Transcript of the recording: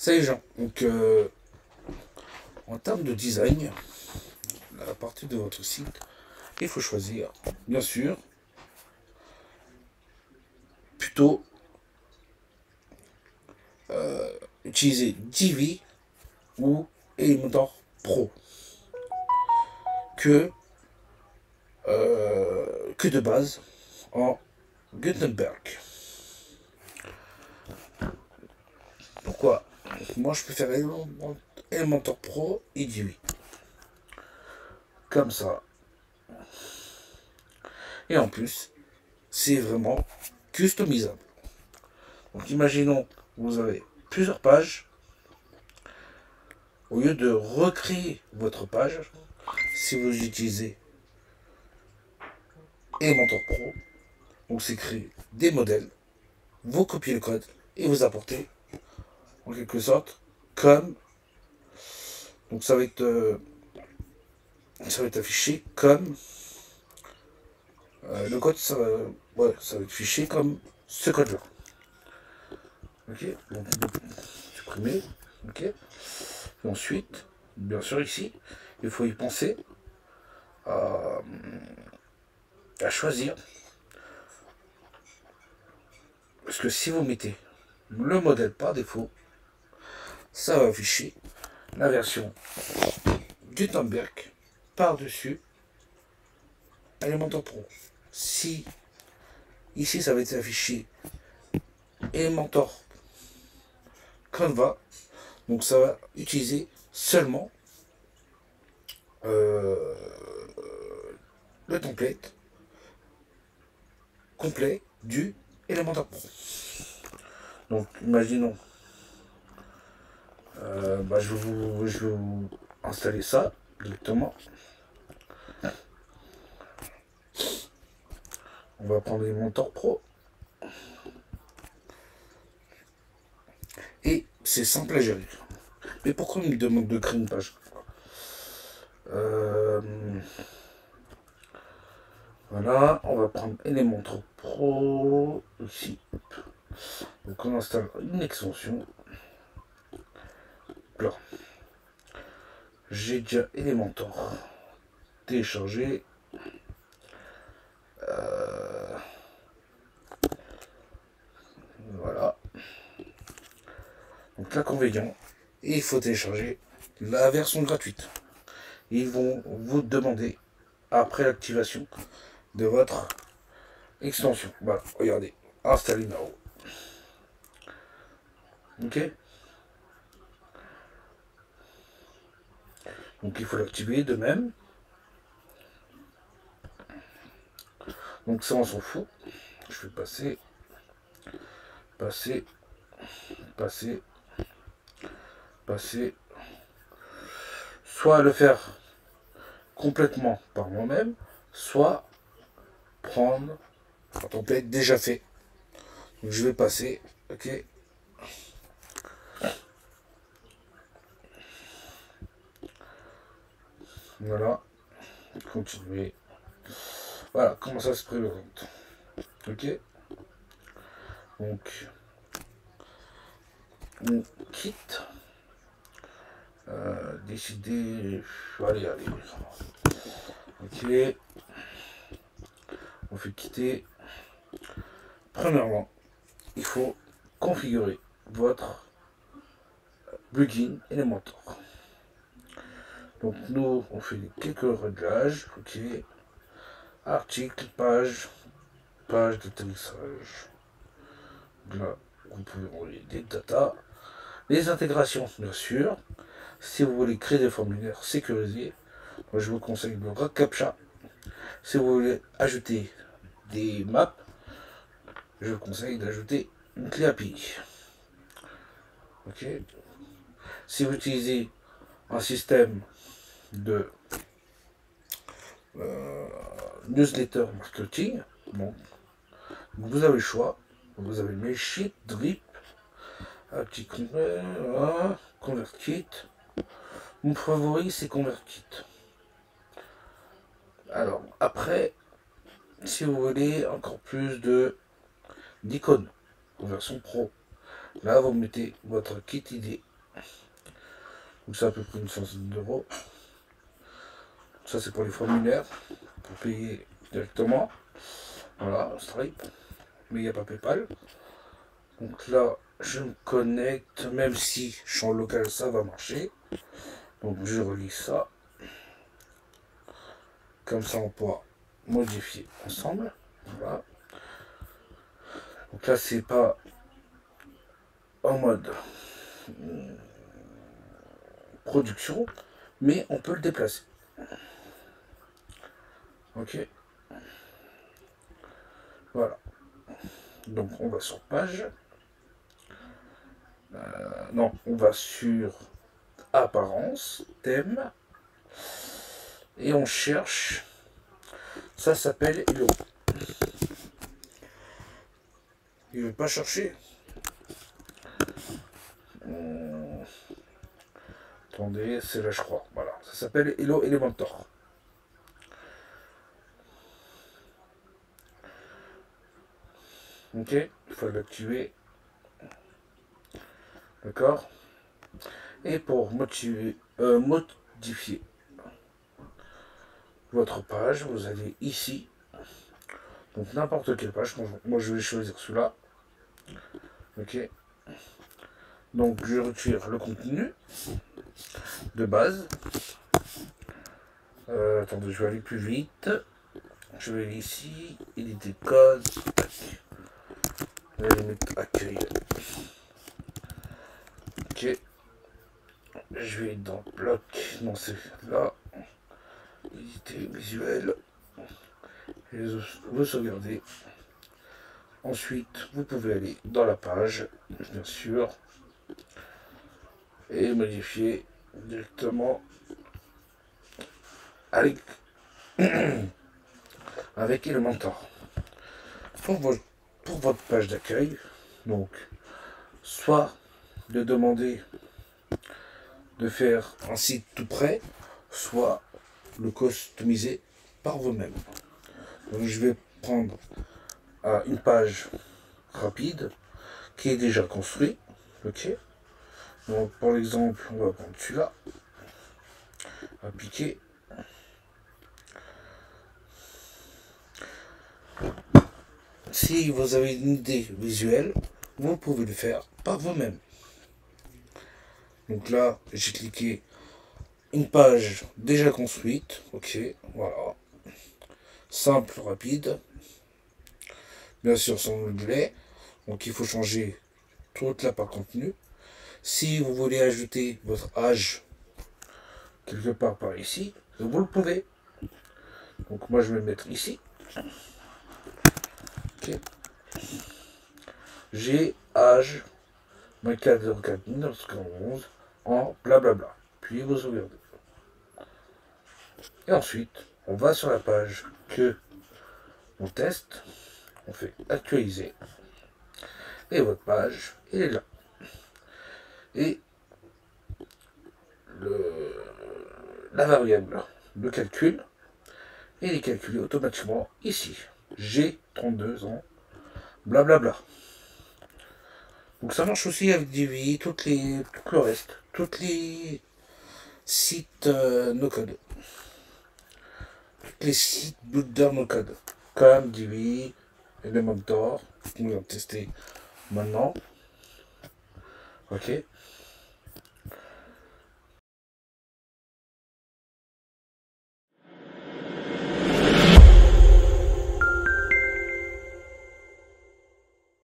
Salut Jean. Donc, en termes de design, à partir de votre site, il faut choisir, bien sûr, plutôt utiliser Divi ou Elementor Pro que, que de base en Gutenberg. Pourquoi? Moi, je préfère Elementor Pro et Divi. Comme ça. Et en plus, c'est vraiment customisable. Donc imaginons, vous avez plusieurs pages. Au lieu de recréer votre page, si vous utilisez Elementor Pro, donc c'est créer des modèles, vous copiez le code et vous apportez en quelque sorte comme, donc ça va être affiché comme le code, ça va être affiché comme ce code là. Ok, donc supprimer. Ok. Et ensuite, bien sûr ici, il faut y penser à, à choisir. Parce que si vous mettez le modèle par défaut, ça va afficher la version Gutenberg par-dessus Elementor Pro. Si ici ça va être affiché Elementor Canva, donc ça va utiliser seulement le template complet du Elementor Pro. Donc imaginons, je vais vous installer ça directement. On va prendre Elementor Pro. Et c'est simple à gérer. Mais pourquoi on me demande de créer une page? Voilà, on va prendre Elementor Pro ici. Donc on installe une extension. Là. J'ai déjà Elementor téléchargé. Voilà. Donc l'inconvénient, il faut télécharger la version gratuite. Ils vont vous demander, après l'activation de votre extension, voilà, regardez, installer Nao. Ok. Donc il faut l'activer de même. Donc ça on s'en fout. Je vais passer, passer, passer, passer. Soit le faire complètement par moi-même, soit prendre un template déjà fait. Donc je vais passer, ok. Voilà, continuer. Voilà, comment ça se présente. Ok. Donc, on quitte. Décider. Allez, allez. Ok. On fait quitter. Premièrement, il faut configurer votre plugin Elementor. Donc nous, on fait quelques réglages. Ok. Article, page, page d'atterrissage. Là, vous pouvez envoyer des datas. Les intégrations, bien sûr. Si vous voulez créer des formulaires sécurisés, moi je vous conseille le RACAPTCHA. Si vous voulez ajouter des maps, je vous conseille d'ajouter une clé API. Ok. Si vous utilisez un système de newsletter marketing, bon, vous avez le choix. Vous avez Mailchimp, Drip, un petit ConvertKit. Mon favori c'est ConvertKit. Alors après, si vous voulez encore plus d'icônes en version pro, là vous mettez votre kit idée Donc c'est à peu près une centaine d'euros. Ça c'est pour les formulaires, pour payer directement. Voilà, Stripe. Mais il n'y a pas PayPal. Donc là, je me connecte, même si je suis en local, ça va marcher. Donc je relis ça. Comme ça, on pourra modifier ensemble. Voilà. Donc là, c'est pas en mode production, mais on peut le déplacer. Ok. Voilà. Donc on va sur page. Non, on va sur apparence, thème. Et on cherche. Ça s'appelle Hello. Il veut pas chercher. Attendez, c'est là je crois. Voilà. Ça s'appelle Hello Elementor. Ok, il faut l'activer. D'accord. Et pour modifier votre page, vous allez ici. Donc n'importe quelle page. Moi je vais choisir celui-là. Ok. Donc je retire le contenu de base. Attendez, je vais aller plus vite. Je vais aller ici, éditer code. Je vais mettre accueil. Ok. Je vais dans bloc. Non, c'est là. Éditer visuel. Et vous sauvegardez. Ensuite, vous pouvez aller dans la page, bien sûr, et modifier directement avec, avec Elementor. Pour votre page d'accueil, donc, soit de demander de faire un site tout prêt, soit le customiser par vous-même. Donc, je vais prendre une page rapide qui est déjà construite. Ok. Donc, pour l'exemple, on va prendre celui-là. Appliquer. Si vous avez une idée visuelle, vous pouvez le faire par vous-même. Donc là, j'ai cliqué une page déjà construite. Ok, voilà. Simple, rapide. Bien sûr, sans onglet. Donc il faut changer toute la part contenu. Si vous voulez ajouter votre âge quelque part par ici, vous le pouvez. Donc moi je vais le mettre ici. Ok. J'ai âge 24 1911 en blablabla. Puis vous sauvegardez. Et ensuite, on va sur la page que on teste. On fait actualiser. Et votre page, elle est là. Et la variable de calcul, elle est calculée automatiquement ici. J'ai 32 ans, blablabla. Donc ça marche aussi avec Divi, tout le reste, tous les sites no-code. Les sites builder no-code, comme Divi, Elementor, on va tester maintenant. Ok.